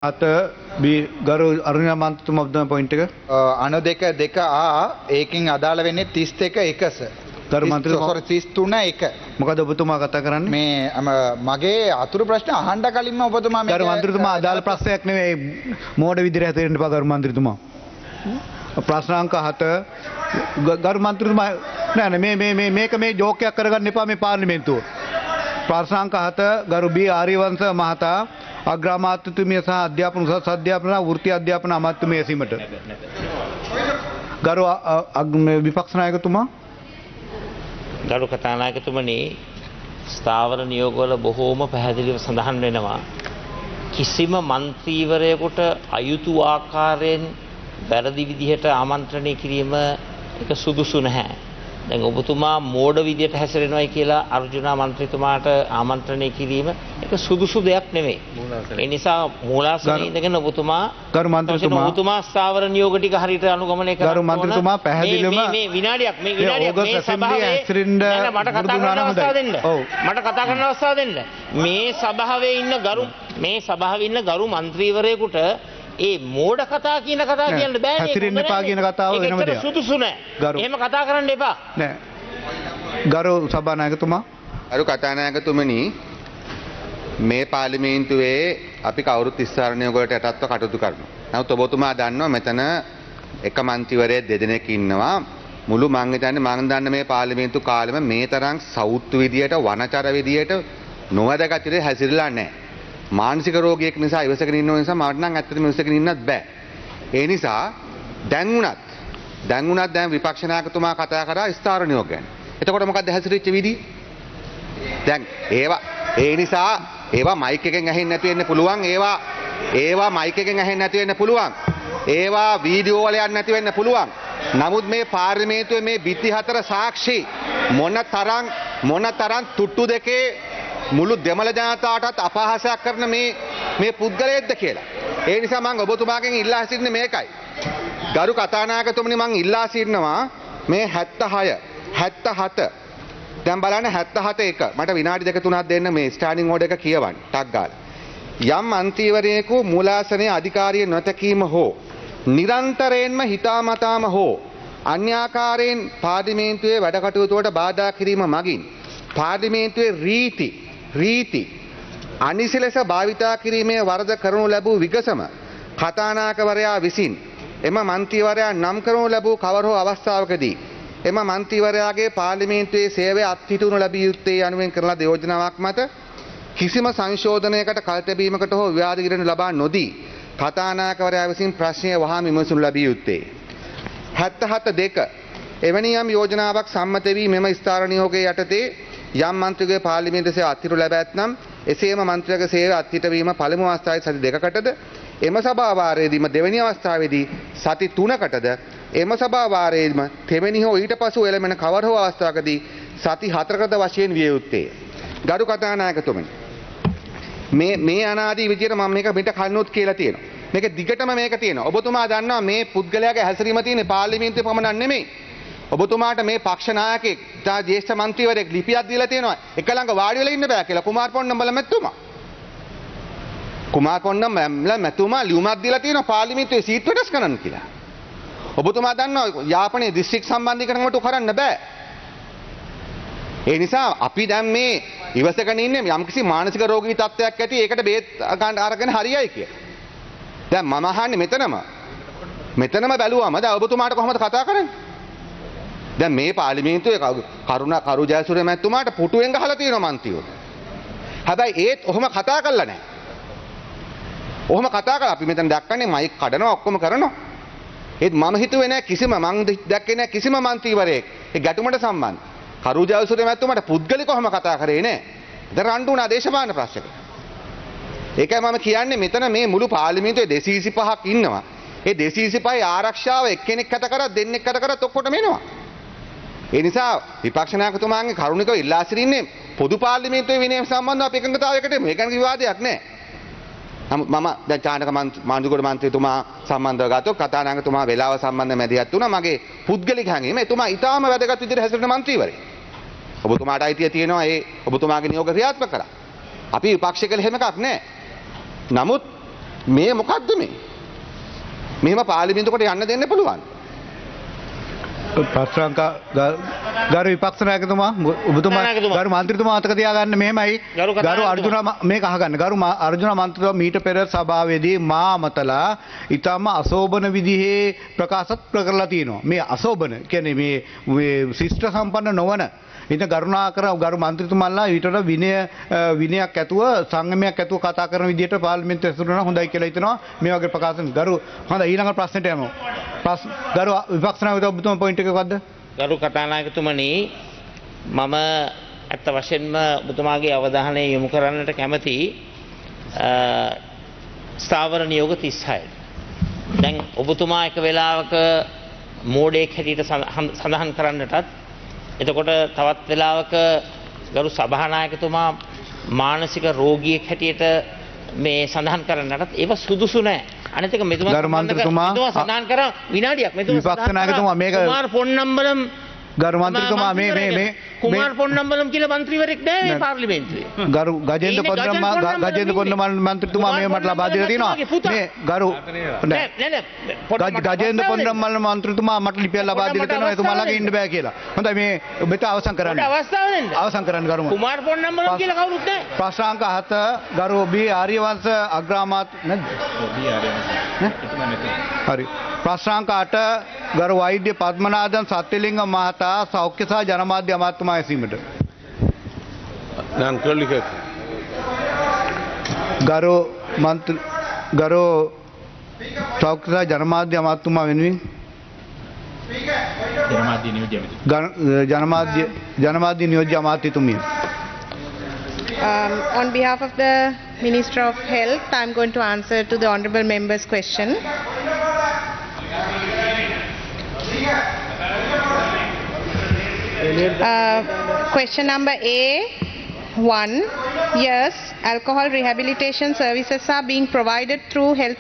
ගරු අරුණ මන්ත්‍රතුමා ඔබ පොයින්ට් එක අණු දෙක දෙක ආ ඒකෙන් අදාළ වෙන්නේ 31 එකස. ගරු මන්ත්‍රතුමා 33 එක. මොකද ඔබතුමා කතා කරන්නේ? මේ මගේ අතුරු ප්‍රශ්න අහන්න කලින්ම ඔබතුමා ගරු මන්ත්‍රතුමා අදාළ ප්‍රශ්නයක් නෙවෙයි මෝඩ විදිහට හැදෙන්න එපා ගරු මන්ත්‍රතුමා. ප්‍රශ්න අංක 7 ගරු මන්ත්‍රතුමා නෑ මේක මේ ජෝක් එකක් කරගන්න එපා මේ පාර්ලිමේන්තුව. ප්‍රශ්න අංක 7 ගරු බී ආර්යවංශ මහතා අග්‍රාමාත්‍යතුමිය සහ අධ්‍යාපන උසස් අධ්‍යාපන වෘත්ති අධ්‍යාපන අමාත්‍යතුමිය ඇසීමට. ගරු විපක්ෂ නායකතුමා. ගරු කතානායකතුමනි, ස්ථාවර නියෝගවල බොහෝම පැහැදිලිව සඳහන් වෙනවා කිසිම මන්ත්‍රීවරයෙකුට අයුතු ආකාරයෙන් වැරදි විදිහට ආමන්ත්‍රණය කිරීම එක සුදුසු නැහැ. දැන් ඔබතුමා මෝඩ විදියට හැසිරෙනවයි කියලා අර්ජුනා මන්ත්‍රීතුමාට ආමන්ත්‍රණය කිරීම එක සුදුසු දෙයක් නෙමෙයි. ඒ නිසා මූලාසනයේ ඉඳගෙන ඔබතුමා ස්ථාවර නියෝග ටික හරියට අනුගමනය කරන්න ඕන. ගරු මන්ත්‍රීතුමා පැහැදිලිවම මේ විනාඩියක් මේ සභාවේ මට කතා කරන්න අවස්ථාව දෙන්න. මට කතා කරන්න අවස්ථාව දෙන්න. මේ සභාවේ ඉන්න ගරු මන්ත්‍රීවරයෙකුට ඒ මෝඩ කතා කියන කතා කියන්න බෑනේ. හැසිරෙන්න එපා කියන කතාව වෙනම දෙයක්. සුදුසු නෑ. එහෙම කතා කරන්න එපා. නෑ. ගරු සභානායකතුමා. ගරු කතානායකතුමනි, මේ පාර්ලිමේන්තුවේ අපි කවුරුත් ඉස්සරණිය වලට යටත්ව කටයුතු කරනවා. නමුත් ඔබතුමා දන්නවා මෙතන එක මන්ත්‍රීවරයෙක් දෙදෙනෙක් ඉන්නවා. මුළු මං දන්න මේ පාර්ලිමේන්තු කාලෙම මේ තරම් සෞත්තු විදියට වනචර විදියට නොවැදගත් විදියට හැසිරලා නැහැ. මානසික රෝගියෙක් නිසා ඉවසගෙන ඉන්න නිසා මට නම් ඇත්තටම ඉවසගෙන ඉන්නත් බෑ. ඒ නිසා දැන් වුණත් දැන් විපක්ෂ නායකතුමා කතා කරා ස්ථාවර නියෝග ගැන. එතකොට මොකක්ද හැසිරෙච්ච විදිහ? දැන් ඒ නිසා ඒවා මයික් එකෙන් ඇහෙන්නේ නැති වෙන්න පුළුවන්. ඒවා මයික් එකෙන් ඇහෙන්නේ නැති වෙන්න පුළුවන්. ඒවා වීඩියෝ වල යන්නේ නැති වෙන්න පුළුවන්. නමුත් මේ පාර්ලිමේන්තුවේ මේ බිත්ති හතර සාක්ෂි මොනතරම් තුට්ටු දෙකේ මුළු දෙමළ ජනතාවටත් අපහාසයක් කරන මේ පුද්ගලයෙක්ද කියලා. ඒ නිසා මම ඔබතුමාගෙන් ඉල්ලා සිටින්නේ මේකයි. ගරු කතානායකතුමනි, මම ඉල්ලා සිටිනවා මේ 76 දැන් බලන්න 77 එක මට විනාඩි දෙක තුනක් දෙන්න මේ ස්ටෑන්ඩින් ඕඩර් එක කියවන්න ටක් ගාලා. යම් මන්ත්‍රීවරයෙකු මූලාසනයේ අධිකාරිය නොතකීම හෝ නිරන්තරයෙන්ම හිතාමතාම හෝ අන්‍යාකාරයෙන් පාර්ලිමේන්තුවේ වැඩ කටයුතු වලට බාධා කිරීම මගින් පාර්ලිමේන්තුවේ රීති අනිසි ලෙස භාවිතා කිරීමේ වරද කරනු ලැබූ විගසම කතානායකවරයා විසින් එම මන්ත්‍රීවරයා නම් කරනු ලැබූ කවර හෝ අවස්ථාවකදී එම මන්ත්‍රීවරයාගේ පාර්ලිමේන්තුවේ සේවය අත්හිටුවනු ලැබිය යුත්තේ යනුවෙන් කරන ලද යෝජනාවක් මත කිසිම සංශෝධනයකට කල්තැබීමකට හෝ විවාද කිරීමට ලබා නොදී කතානායකවරයා විසින් ප්‍රශ්නය වහාම විමසනු ලැබිය යුත්තේ. 77 එවැනි යම් යෝජනාවක් සම්මත වී මෙම ස්ථාවර නියෝගයේ යටතේ යම් මන්ත්‍රීගේ පාර්ලිමේන්තු සේව අත්හිටු ලැබ ඇතනම් එසේම මන්ත්‍රීගේ සේව අත්හිටවීම පළමු අවස්ථාවේ සති 2කටද එම සභා වාරයේදීම දෙවැනි අවස්ථාවේදී සති 3කටද එම සභා වාරයේදීම තෙවැනි හෝ ඊට පසු එළමෙන කවර හෝ අවස්ථාවකදී සති 4කද වශයෙන් විය යුත්තේ. ගරු කතානායකතුමනි, මේ අනාදී විදියට මම මේක පිට කන්නොත් කියලා තියෙනවා. මේක දිගටම මේක තියෙනවා. ඔබතුමා දන්නවා මේ පුද්ගලයාගේ හැසිරීම තියෙන්නේ පාර්ලිමේන්තුවේ පමණක් නෙමෙයි. ඔබතුමාට මේ පක්ෂ නායකයෙක් තා ජ්‍යෙෂ්ඨ මන්ත්‍රීවරයෙක් ලිපියක් දීලා තියෙනවා එක ළඟ වාඩි වෙලා ඉන්න බෑ කියලා කුමාර පොන්නම්බල මැතිතුමා ලියුමක් දීලා තියෙනවා පාර්ලිමේන්තුවේ සීට් වෙනස් කරන්න කියලා. ඔබතුමා දන්නවා යාපනයේ දිස්ත්‍රික් සම්බන්ධීකරණයට කරන්න බෑ. ඒ නිසා අපි දැන් මේ ඉවසගෙන ඉන්නේ යම්කිසි මානසික රෝගී තත්ත්වයක් ඇති ඒකට බේත් අරගෙන හරියයි කියලා. දැන් මම අහන්නේ මෙතනම බැලුවම දැන් ඔබතුමාට කොහොමද කතා කරන්නේ? දැන් මේ පාර්ලිමේන්තුවේ කරු ජයසූරිය මැතිතුමාට පුටුවෙන් ගහලා තියෙනවා මන්ත්‍රීවරු. හැබැයි ඒත් ඔහොම කතා කරලා නැහැ. ඔහොම කතා කරලා අපි මෙතන දැක්කන්නේ මයික් කඩනවා ඔක්කොම කරනවා. ඒත් මම හිතුවේ නැහැ දැක්කේ නැහැ කිසිම මන්ත්‍රීවරයෙක් ඒ ගැටුමට සම්බන්ධ. කරු ජයසූරිය මැතිතුමාට පුද්ගලිකව ඔහොම කතා කරේ නැහැ. දැන් රණ්ඩු වුණා දේශපාලන ප්‍රශ්නයක. ඒකයි මම කියන්නේ මෙතන මේ මුළු පාර්ලිමේන්තුවේ 225ක් ඉන්නවා. ඒ 225 ආරක්ෂාව එක්කෙනෙක් කට කරත් දෙන්නෙක් කට කරත් ඔක්කොටම එනවා. ඒ නිසා විපක්ෂ නායකතුමාගේ කරුණිකව ඉල්ලා සිටින්නේ පොදු පාර්ලිමේන්තුවේ විනය සම්බන්ධව අපි එකඟතාවයකට එමු. ඒක ගැන විවාදයක් නැහැ. නමුත් මම දැන් චානක මාණ්ඩුගොඩ මන්ත්‍රීතුමා සම්බන්ධව ගත්තොත් කතානායකතුමා වෙලාව සම්බන්ධව මැදිහත් වුණා. මගේ පුද්ගලික හැඟීම එතුමා ඊටාම වැදගත් විදිහට හැසිරෙන මන්ත්‍රීවරයෙක්. ඔබතුමාට අයිතිය තියෙනවා ඔබතුමාගේ නියෝග ක්‍රියාත්මක කරා. අපි විපක්ෂ කළ හැම එකක් නැහැ. නමුත් මේ මොකද්ද මේ? මෙහෙම පාර්ලිමේන්තුවට යන්න දෙන්න පුළුවන්. ප්‍රශ්නාංක ගරු විපක්ෂ ናයකතුමා ඔබතුමා ගරු මන්ත්‍රීතුමා අතක තියාගන්න මෙහෙමයි ගරු අර්ජුන මේක අහගන්න ගරු අර්ජුන මන්ත්‍රීතුමා මීට පෙර සභාවේදී මා අමතලා ඊටම අශෝභන විදිහේ ප්‍රකාශත් කරලා තියෙනවා මේ අශෝභන කියන්නේ මේ ශිෂ්ට සම්පන්න නොවන ඉතින් කරුණාකර ගරු මන්ත්‍රීතුමාලා ඊටට විනයක් ඇතුව සංගමයක් ඇතුව කතා කරන විදිහට පාර්ලිමේන්තුවේ ඇසුරන හොඳයි කියලා හිතනවා මේ වගේ ප්‍රකාශන ගරු හොඳයි ඊළඟ ප්‍රශ්නෙට යමු ගරු විපක්ෂ නායක ඔබතුමා පොයින්ට් එක මොකද්ද ගරු කතානායකතුමනි මම ඇත්ත වශයෙන්ම ඔබතුමාගේ අවධානය යොමු කරන්නට කැමති ස්ථාවර නියෝග 36 දැන් ඔබතුමා එක වෙලාවක මෝඩයෙක් හැටියට සඳහන් කරන්නටත් එතකොට තවත් වෙලාවක ගරු සභානායකතුමා මානසික රෝගියෙක් හැටියට මේ සඳහන් කරන්නටත් ඒව සුදුසු නෑ. අනිත් එක මෙතුමා සඳහන් කරා විනාඩියක් මෙතුමා විපක්ෂ නායකතුමා මේක කුමාර පොන්නම්බලම් ගරු මන්ත්‍රීතුමා මේ කුමාර පොන්නම්බලම් කියලා මන්ත්‍රීවරයෙක් නෑ මේ පාර්ලිමේන්තුවේ. ගරු ගජේන්ද්‍ර පොන්නම්බලම් මන්ත්‍රීතුමා මේ මට ලබා දීලා තියෙනවා. මේ ගරු ගජේන්ද්‍ර පොන්නම්බලම් මන්ත්‍රීතුමා මට ලිපියක් ලබා දීලා තියෙනවා එතුමාලගේ ඉන්න බෑ කියලා. හොඳයි මේ මෙත අවසන් කරන්න. අවස්ථාව දෙන්න. අවසන් කරන්න ගරු. කුමාර පොන්නම්බලම් කියලා කවුරුත් නෑ. ප්‍රශ්නාංක 7 ගරු බී ආර්යවංශ අග්‍රාමාත්‍ය නැද්ද? බී ආර්යවංශ. හරි. ප්‍රශ්නාංක 8 ගරු වෛද්‍ය පද්මනාදන් සත්‍යලිංග මහතා සෞඛ්‍ය සහ ජනමාධ්‍ය අමාත්‍යතුමා ඇසීමට. ගරු සෞඛ්‍ය සහ ජනමාධ්‍ය අමාත්‍යතුමා වෙනුවෙන් ජනමාධ්‍ය නියෝජ්‍ය අමාත්‍යතුමිය. On behalf of the Minister of Health, I am going to answer to the honourable member's question. Question number A1. Yes, alcohol rehabilitation services are being provided through health